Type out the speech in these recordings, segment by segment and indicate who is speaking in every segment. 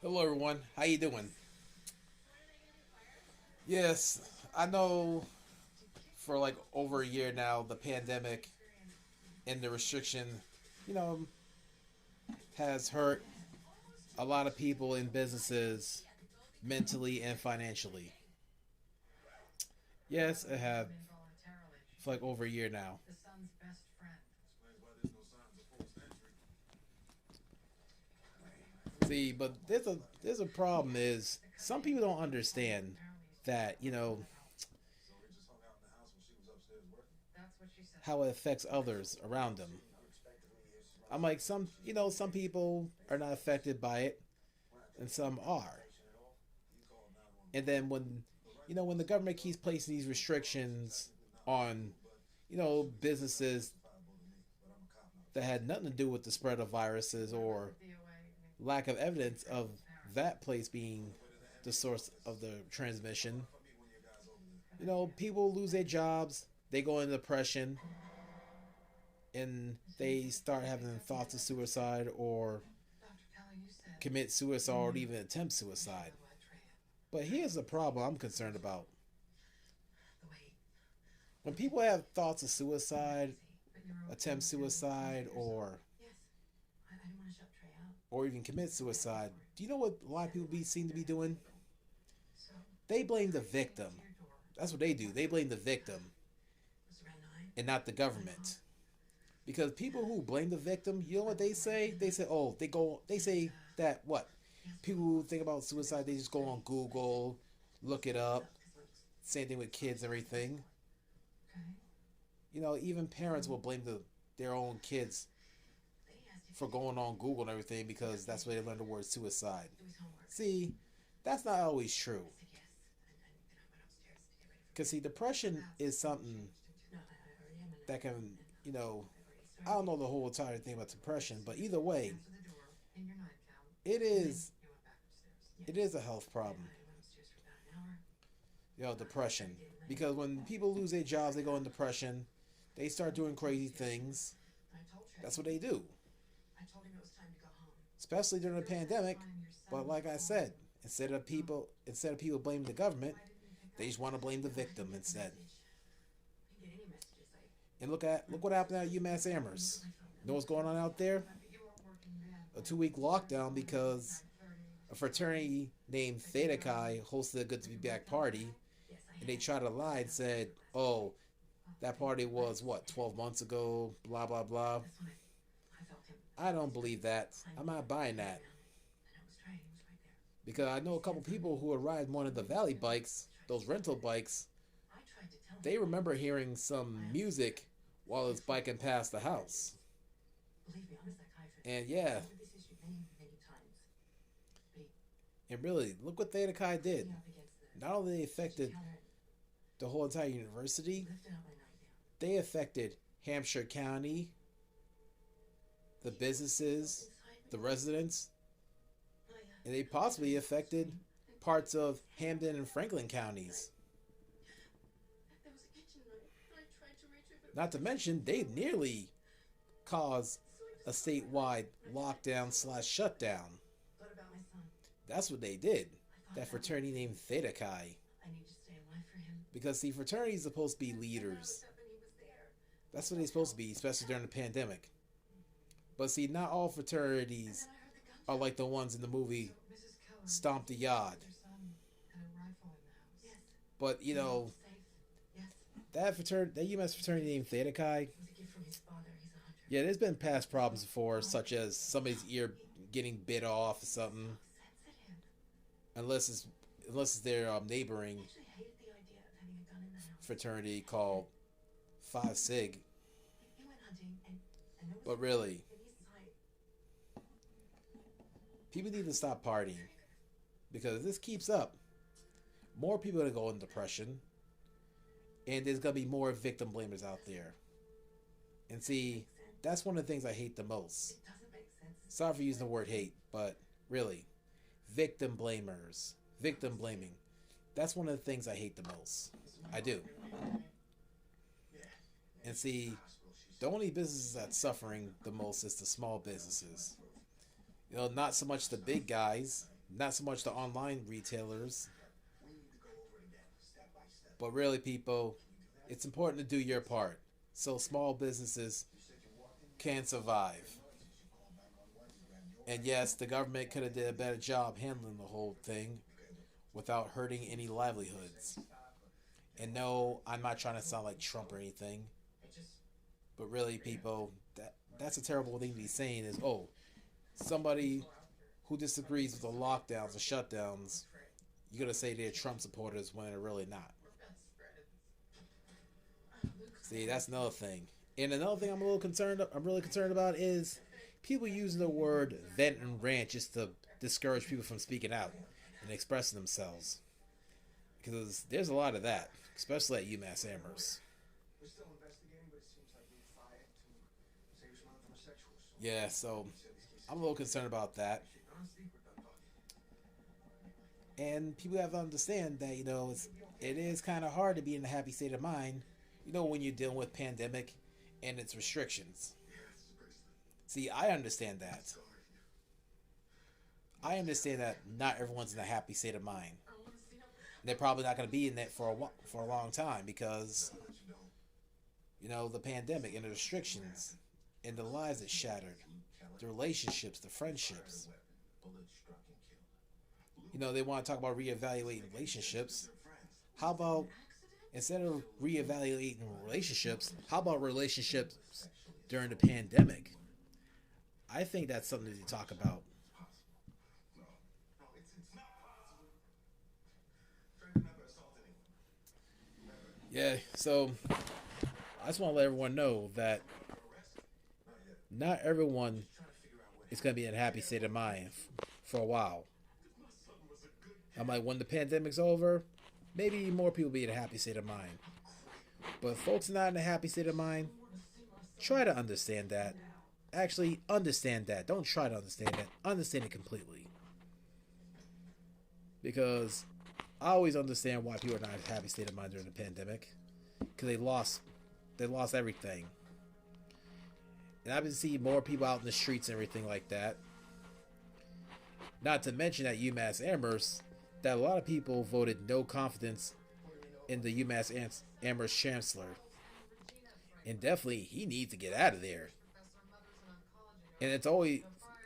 Speaker 1: Hello, everyone. How you doing? Yes, I know. For like over a year now, the pandemic and the restriction, you know, has hurt a lot of people in businesses, mentally and financially. Yes, it have for like over a year now. See, but there's a problem is some people don't understand that how it affects others around them. I'm like some people are not affected by it and some are. And then when the government keeps placing these restrictions on businesses that had nothing to do with the spread of viruses or lack of evidence of that place being the source of the transmission, people lose their jobs, they go into depression, and they start having thoughts of suicide or commit suicide or even attempt suicide. But here's the problem I'm concerned about. When people have thoughts of suicide, attempt suicide, or even commit suicide, do you know what a lot of people seem to be doing? They blame the victim. That's what they do. They blame the victim and not the government. Because people who blame the victim, you know what they say? They say, oh, they say that what? People who think about suicide, they just go on Google, look it up. Same thing with kids, everything. Even parents will blame their own kids for going on Google and everything because that's where they learn the word suicide. See, that's not always true. Because, see, depression is something that can, you know, I don't know the whole entire thing about depression, but either way, it is it is a health problem. Depression. Because when people lose their jobs, they go in depression. They start doing crazy things. That's what they do, especially during the pandemic. But like I said, instead of people blaming the government, they just want to blame the victim instead. And look what happened at UMass Amherst. You know what's going on out there? A 2 week lockdown because a fraternity named Theta Chi hosted a Good to Be Back party, and they tried to lie and said, "Oh, that party was what 12 months ago." Blah blah blah. I don't believe that. I'm not buying that because I know a couple people who would ride one of the Valley bikes, those rental bikes. They remember hearing some music while it's biking past the house. And yeah, and really, look what Theta Chi did. Not only they affected the whole entire university, they affected Hampshire County, the businesses, the residents, and they possibly affected parts of Hampden and Franklin counties. Not to mention, they nearly caused a statewide lockdown slash shutdown. That's what they did. That fraternity named Theta Chi. Because the fraternity is supposed to be leaders. That's what they're supposed to be, especially during the pandemic. But see, not all fraternities are like the ones in the movie Stomp the Yard. But that UMass fraternity named Theta Chi. Yeah, there's been past problems before, such as somebody's ear getting bit off or something. Unless it's unless it's their neighboring fraternity called Phi Sig. But really, people need to stop partying because if this keeps up, more people are gonna go in depression, and there's gonna be more victim blamers out there. And see, that's one of the things I hate the most. Sorry for using the word hate, but really, victim blamers, victim blaming. That's one of the things I hate the most. I do. And see, the only businesses that's suffering the most is the small businesses. Not so much the big guys, Not so much the online retailers, but really, people, it's important to do your part so small businesses can survive. And yes, the government could have did a better job handling the whole thing without hurting any livelihoods. And no, I'm not trying to sound like Trump or anything, but really, people, that's a terrible thing to be saying. Is somebody who disagrees with the lockdowns or shutdowns, you're gonna say they're Trump supporters when they're really not. See, that's another thing. And another thing I'm really concerned about is people using the word vent and rant just to discourage people from speaking out and expressing themselves. Because there's a lot of that, especially at UMass Amherst. Yeah, so I'm a little concerned about that. And people have to understand that, it is kind of hard to be in a happy state of mind, when you're dealing with pandemic and its restrictions. See, I understand that. I understand that not everyone's in a happy state of mind. They're probably not going to be in that for a long time because the pandemic and the restrictions and the lives that shattered, the relationships, the friendships. They want to talk about reevaluating relationships. How about instead of reevaluating relationships, how about relationships during the pandemic? I think that's something to talk about. Yeah, so I just want to let everyone know that not everyone is going to be in a happy state of mind for a while. I'm like, when the pandemic's over, maybe more people be in a happy state of mind. But if folks are not in a happy state of mind, try to understand that. Actually, understand that. Don't try to understand that. Understand it completely. Because I always understand why people are not in a happy state of mind during the pandemic. Because they lost everything. And I've been seeing more people out in the streets and everything like that. Not to mention at UMass Amherst, that a lot of people voted no confidence in the UMass Amherst chancellor. And definitely, he needs to get out of there. And it's always,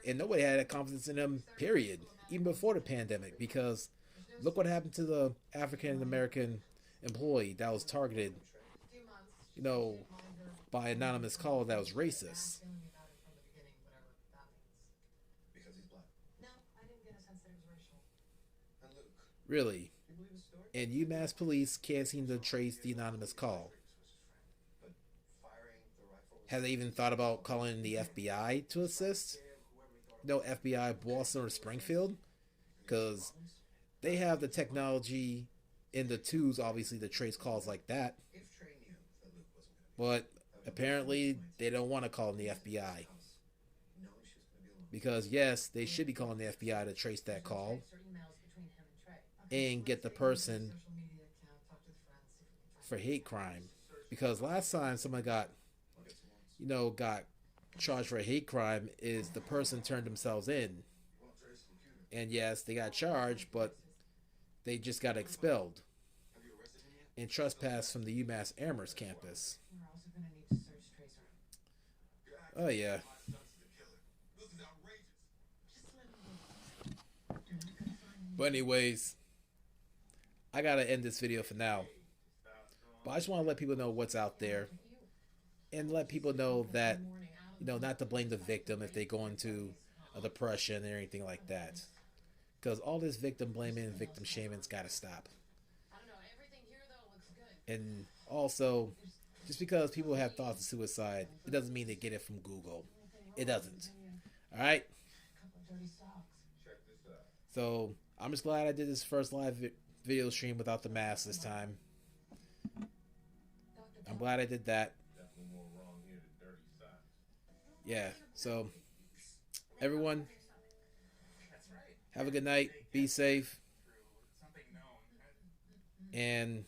Speaker 1: and nobody had confidence in him, period, even before the pandemic, because look what happened to the African American employee that was targeted, you know, by an anonymous caller that was racist. Really. And UMass police can't seem to trace the anonymous call. Have they even thought about calling the FBI to assist? No, FBI Boston or Springfield? Because they have the technology in the twos, obviously, to trace calls like that. But apparently, they don't want to call in the FBI. Because, yes, they should be calling the FBI to trace that call and get the person for hate crime. Because last time someone got charged for a hate crime is the person turned themselves in. And yes, they got charged, but they just got expelled and trespassed from the UMass Amherst campus. Oh yeah. But anyways, I gotta end this video for now. But I just want to let people know what's out there and let people know that, not to blame the victim if they go into a depression or anything like that. Because all this victim blaming and victim shaming's got to stop. And also, just because people have thoughts of suicide, it doesn't mean they get it from Google. It doesn't. Alright? So, I'm just glad I did this first live video stream without the mask this time. I'm glad I did that. Yeah, so everyone, have a good night. Be safe. And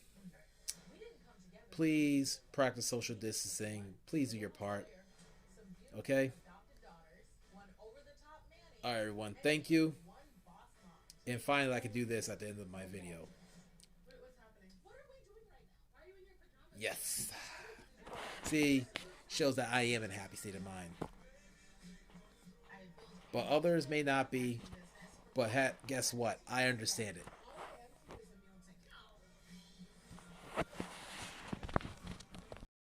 Speaker 1: please practice social distancing. Please do your part. Okay? Alright, everyone. Thank you. And finally, I can do this at the end of my video. Yes. See, shows that I am in a happy state of mind. But others may not be. But guess what? I understand it.